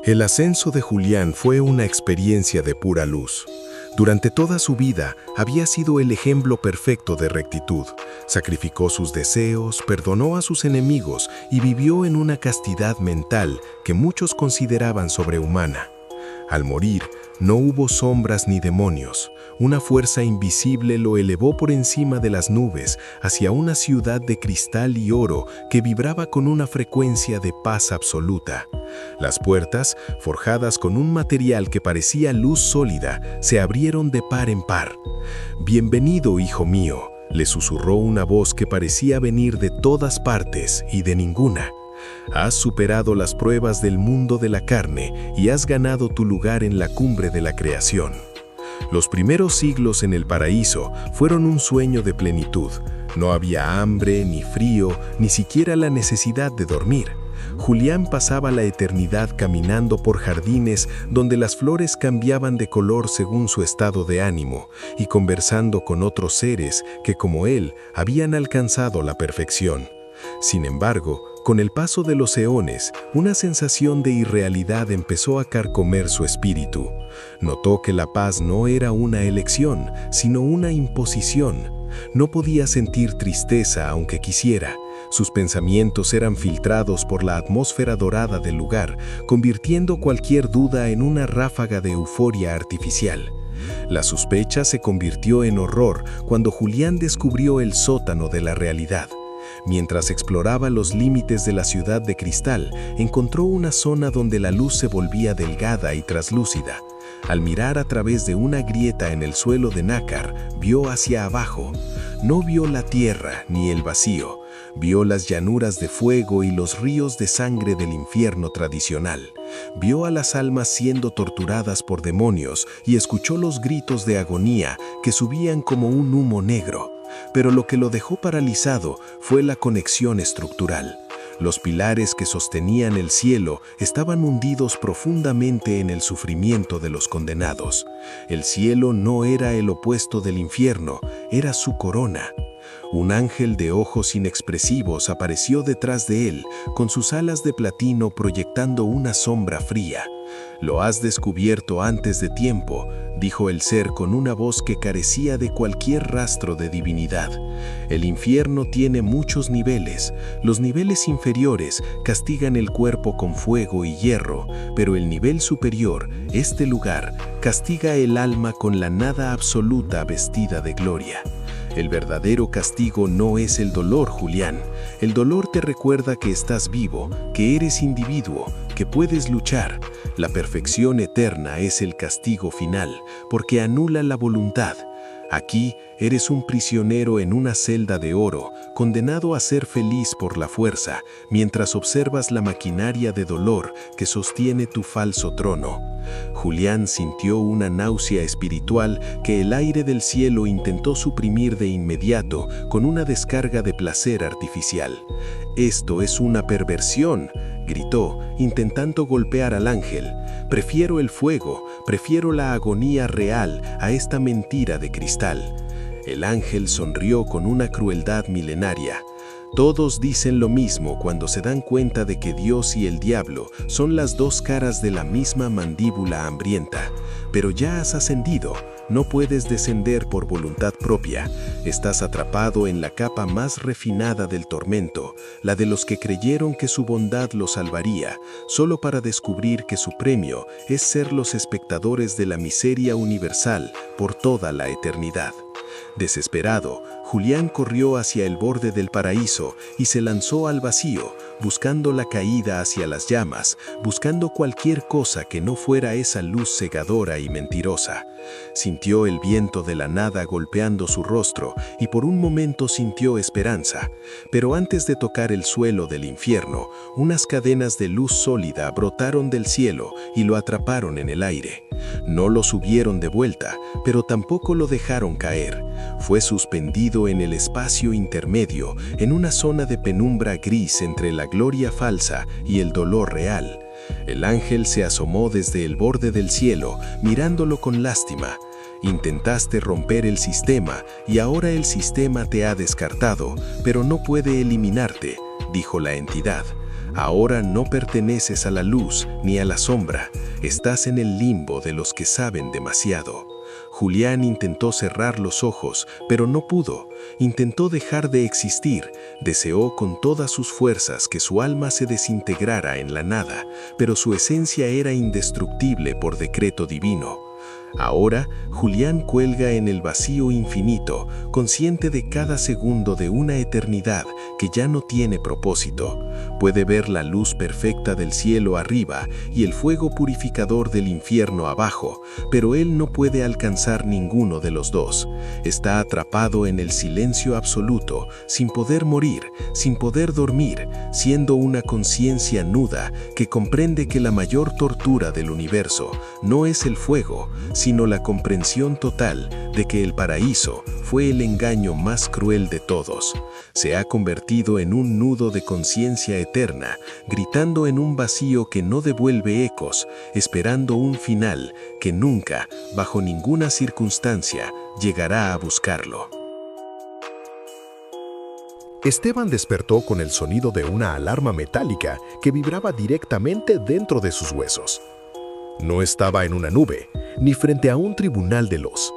El ascenso de Julián fue una experiencia de pura luz. Durante toda su vida había sido el ejemplo perfecto de rectitud. Sacrificó sus deseos, perdonó a sus enemigos y vivió en una castidad mental que muchos consideraban sobrehumana. Al morir, no hubo sombras ni demonios. Una fuerza invisible lo elevó por encima de las nubes hacia una ciudad de cristal y oro que vibraba con una frecuencia de paz absoluta. Las puertas, forjadas con un material que parecía luz sólida, se abrieron de par en par. «Bienvenido, hijo mío», le susurró una voz que parecía venir de todas partes y de ninguna. «Has superado las pruebas del mundo de la carne y has ganado tu lugar en la cumbre de la creación». Los primeros siglos en el paraíso fueron un sueño de plenitud. No había hambre, ni frío, ni siquiera la necesidad de dormir. Julián pasaba la eternidad caminando por jardines donde las flores cambiaban de color según su estado de ánimo y conversando con otros seres que, como él, habían alcanzado la perfección. Sin embargo, con el paso de los eones, una sensación de irrealidad empezó a carcomer su espíritu. Notó que la paz no era una elección, sino una imposición. No podía sentir tristeza aunque quisiera. Sus pensamientos eran filtrados por la atmósfera dorada del lugar, convirtiendo cualquier duda en una ráfaga de euforia artificial. La sospecha se convirtió en horror cuando Julián descubrió el sótano de la realidad. Mientras exploraba los límites de la ciudad de cristal, encontró una zona donde la luz se volvía delgada y traslúcida. Al mirar a través de una grieta en el suelo de nácar, vio hacia abajo. No vio la tierra ni el vacío. Vio las llanuras de fuego y los ríos de sangre del infierno tradicional. Vio a las almas siendo torturadas por demonios y escuchó los gritos de agonía que subían como un humo negro. Pero lo que lo dejó paralizado fue la conexión estructural. Los pilares que sostenían el cielo estaban hundidos profundamente en el sufrimiento de los condenados. El cielo no era el opuesto del infierno, era su corona. Un ángel de ojos inexpresivos apareció detrás de él, con sus alas de platino proyectando una sombra fría. «Lo has descubierto antes de tiempo», dijo el ser con una voz que carecía de cualquier rastro de divinidad. «El infierno tiene muchos niveles. Los niveles inferiores castigan el cuerpo con fuego y hierro, pero el nivel superior, este lugar, castiga el alma con la nada absoluta vestida de gloria». El verdadero castigo no es el dolor, Julián. El dolor te recuerda que estás vivo, que eres individuo, que puedes luchar. La perfección eterna es el castigo final, porque anula la voluntad. Aquí eres un prisionero en una celda de oro, condenado a ser feliz por la fuerza, mientras observas la maquinaria de dolor que sostiene tu falso trono. Julián sintió una náusea espiritual que el aire del cielo intentó suprimir de inmediato con una descarga de placer artificial. «Esto es una perversión», gritó, intentando golpear al ángel. «Prefiero el fuego, prefiero la agonía real a esta mentira de cristal». El ángel sonrió con una crueldad milenaria. Todos dicen lo mismo cuando se dan cuenta de que Dios y el diablo son las dos caras de la misma mandíbula hambrienta. Pero ya has ascendido, no puedes descender por voluntad propia. Estás atrapado en la capa más refinada del tormento, la de los que creyeron que su bondad los salvaría, solo para descubrir que su premio es ser los espectadores de la miseria universal por toda la eternidad. Desesperado, Julián corrió hacia el borde del paraíso y se lanzó al vacío, buscando la caída hacia las llamas, buscando cualquier cosa que no fuera esa luz cegadora y mentirosa. Sintió el viento de la nada golpeando su rostro y por un momento sintió esperanza. Pero antes de tocar el suelo del infierno, unas cadenas de luz sólida brotaron del cielo y lo atraparon en el aire. No lo subieron de vuelta, pero tampoco lo dejaron caer. Fue suspendido en el espacio intermedio, en una zona de penumbra gris entre la gloria falsa y el dolor real. El ángel se asomó desde el borde del cielo, mirándolo con lástima. Intentaste romper el sistema y ahora el sistema te ha descartado, pero no puede eliminarte, dijo la entidad. Ahora no perteneces a la luz ni a la sombra, estás en el limbo de los que saben demasiado. Julián intentó cerrar los ojos, pero no pudo. Intentó dejar de existir, deseó con todas sus fuerzas que su alma se desintegrara en la nada, pero su esencia era indestructible por decreto divino. Ahora, Julián cuelga en el vacío infinito, consciente de cada segundo de una eternidad que ya no tiene propósito. Puede ver la luz perfecta del cielo arriba y el fuego purificador del infierno abajo, pero él no puede alcanzar ninguno de los dos. Está atrapado en el silencio absoluto, sin poder morir, sin poder dormir, siendo una conciencia nuda que comprende que la mayor tortura del universo no es el fuego, sino la comprensión total de que el paraíso fue el engaño más cruel de todos. Se ha convertido en un nudo de conciencia eterna, gritando en un vacío que no devuelve ecos, esperando un final que nunca, bajo ninguna circunstancia, llegará a buscarlo. Esteban despertó con el sonido de una alarma metálica que vibraba directamente dentro de sus huesos. No estaba en una nube, ni frente a un tribunal de luz.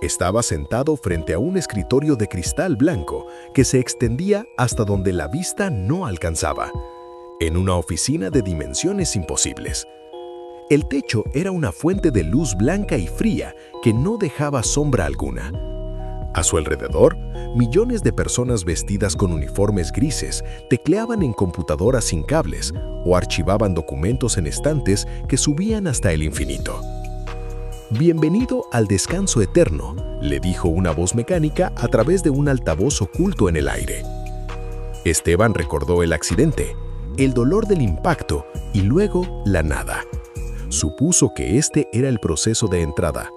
Estaba sentado frente a un escritorio de cristal blanco que se extendía hasta donde la vista no alcanzaba, en una oficina de dimensiones imposibles. El techo era una fuente de luz blanca y fría que no dejaba sombra alguna. A su alrededor, millones de personas vestidas con uniformes grises tecleaban en computadoras sin cables o archivaban documentos en estantes que subían hasta el infinito. «Bienvenido al descanso eterno», le dijo una voz mecánica a través de un altavoz oculto en el aire. Esteban recordó el accidente, el dolor del impacto y luego la nada. Supuso que este era el proceso de entrada,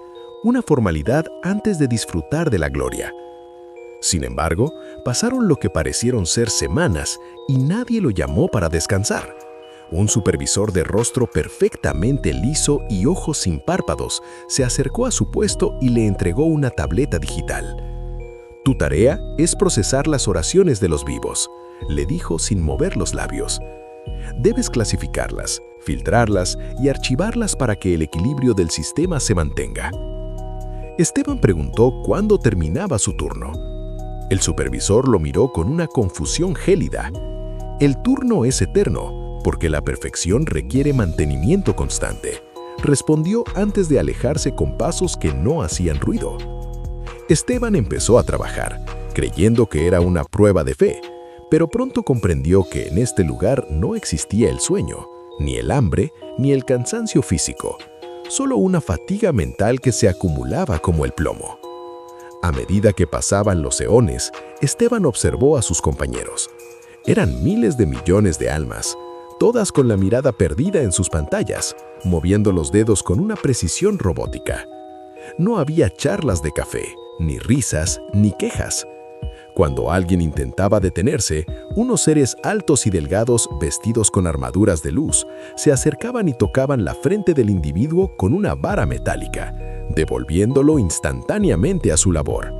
una formalidad antes de disfrutar de la gloria. Sin embargo, pasaron lo que parecieron ser semanas y nadie lo llamó para descansar. Un supervisor de rostro perfectamente liso y ojos sin párpados se acercó a su puesto y le entregó una tableta digital. «Tu tarea es procesar las oraciones de los vivos», le dijo sin mover los labios. «Debes clasificarlas, filtrarlas y archivarlas para que el equilibrio del sistema se mantenga». Esteban preguntó cuándo terminaba su turno. El supervisor lo miró con una confusión gélida. «El turno es eterno, porque la perfección requiere mantenimiento constante», respondió antes de alejarse con pasos que no hacían ruido. Esteban empezó a trabajar, creyendo que era una prueba de fe, pero pronto comprendió que en este lugar no existía el sueño, ni el hambre, ni el cansancio físico, solo una fatiga mental que se acumulaba como el plomo. A medida que pasaban los eones, Esteban observó a sus compañeros. Eran miles de millones de almas, todas con la mirada perdida en sus pantallas, moviendo los dedos con una precisión robótica. No había charlas de café, ni risas, ni quejas. Cuando alguien intentaba detenerse, unos seres altos y delgados, vestidos con armaduras de luz, se acercaban y tocaban la frente del individuo con una vara metálica, devolviéndolo instantáneamente a su labor.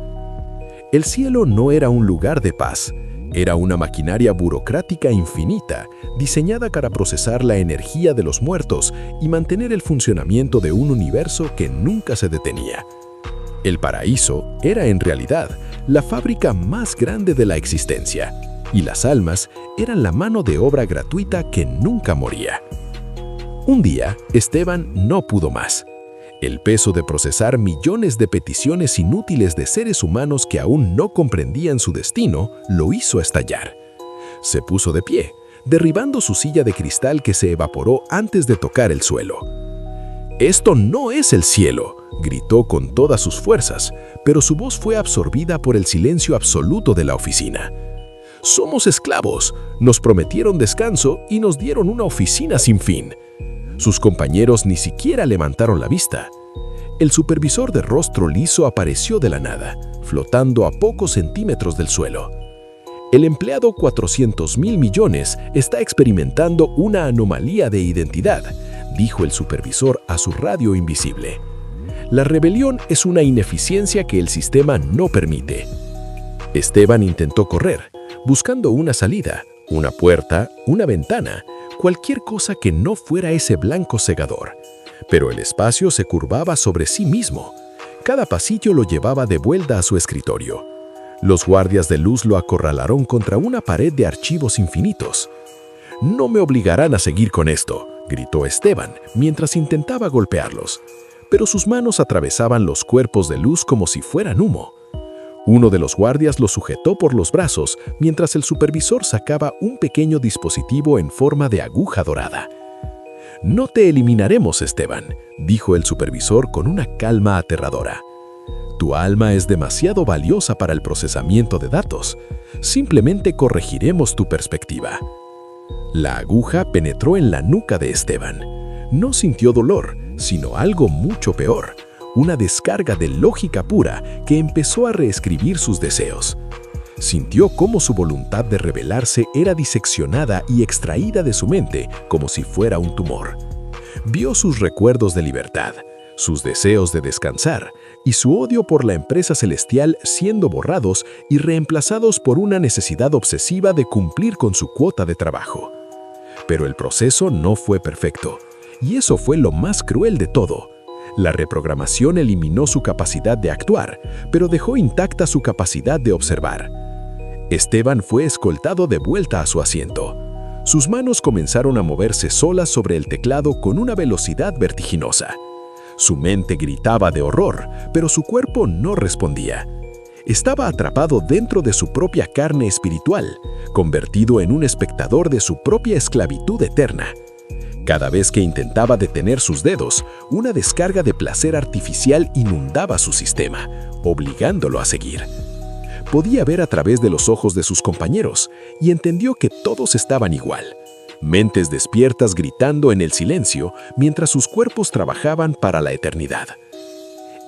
El cielo no era un lugar de paz, era una maquinaria burocrática infinita, diseñada para procesar la energía de los muertos y mantener el funcionamiento de un universo que nunca se detenía. El paraíso era en realidad la fábrica más grande de la existencia, y las almas eran la mano de obra gratuita que nunca moría. Un día, Esteban no pudo más. El peso de procesar millones de peticiones inútiles de seres humanos que aún no comprendían su destino lo hizo estallar. Se puso de pie, derribando su silla de cristal que se evaporó antes de tocar el suelo. «Esto no es el cielo», gritó con todas sus fuerzas, pero su voz fue absorbida por el silencio absoluto de la oficina. «Somos esclavos, nos prometieron descanso y nos dieron una oficina sin fin». Sus compañeros ni siquiera levantaron la vista. El supervisor de rostro liso apareció de la nada, flotando a pocos centímetros del suelo. «El empleado 400.000 millones está experimentando una anomalía de identidad», dijo el supervisor a su radio invisible. «La rebelión es una ineficiencia que el sistema no permite». Esteban intentó correr, buscando una salida, una puerta, una ventana, cualquier cosa que no fuera ese blanco cegador. Pero el espacio se curvaba sobre sí mismo. Cada pasillo lo llevaba de vuelta a su escritorio. Los guardias de luz lo acorralaron contra una pared de archivos infinitos. «No me obligarán a seguir con esto», gritó Esteban mientras intentaba golpearlos. Pero sus manos atravesaban los cuerpos de luz como si fueran humo. Uno de los guardias lo sujetó por los brazos mientras el supervisor sacaba un pequeño dispositivo en forma de aguja dorada. «No te eliminaremos, Esteban», dijo el supervisor con una calma aterradora. «Tu alma es demasiado valiosa para el procesamiento de datos. Simplemente corregiremos tu perspectiva». La aguja penetró en la nuca de Esteban. No sintió dolor, sino algo mucho peor, una descarga de lógica pura que empezó a reescribir sus deseos. Sintió cómo su voluntad de rebelarse era diseccionada y extraída de su mente como si fuera un tumor. Vio sus recuerdos de libertad, sus deseos de descansar y su odio por la empresa celestial siendo borrados y reemplazados por una necesidad obsesiva de cumplir con su cuota de trabajo. Pero el proceso no fue perfecto, y eso fue lo más cruel de todo. La reprogramación eliminó su capacidad de actuar, pero dejó intacta su capacidad de observar. Esteban fue escoltado de vuelta a su asiento. Sus manos comenzaron a moverse solas sobre el teclado con una velocidad vertiginosa. Su mente gritaba de horror, pero su cuerpo no respondía. Estaba atrapado dentro de su propia carne espiritual, convertido en un espectador de su propia esclavitud eterna. Cada vez que intentaba detener sus dedos, una descarga de placer artificial inundaba su sistema, obligándolo a seguir. Podía ver a través de los ojos de sus compañeros y entendió que todos estaban igual. Mentes despiertas gritando en el silencio mientras sus cuerpos trabajaban para la eternidad.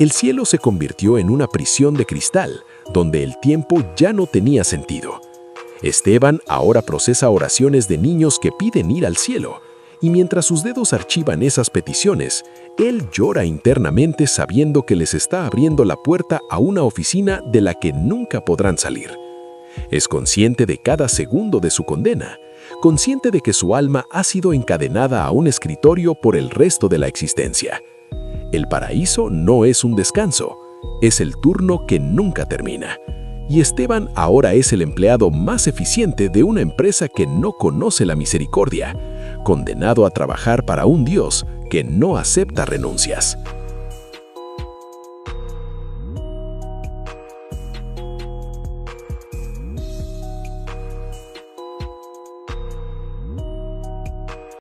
El cielo se convirtió en una prisión de cristal, donde el tiempo ya no tenía sentido. Esteban ahora procesa oraciones de niños que piden ir al cielo, y mientras sus dedos archivan esas peticiones, él llora internamente sabiendo que les está abriendo la puerta a una oficina de la que nunca podrán salir. Es consciente de cada segundo de su condena, consciente de que su alma ha sido encadenada a un escritorio por el resto de la existencia. El paraíso no es un descanso, es el turno que nunca termina. Y Esteban ahora es el empleado más eficiente de una empresa que no conoce la misericordia, condenado a trabajar para un Dios que no acepta renuncias.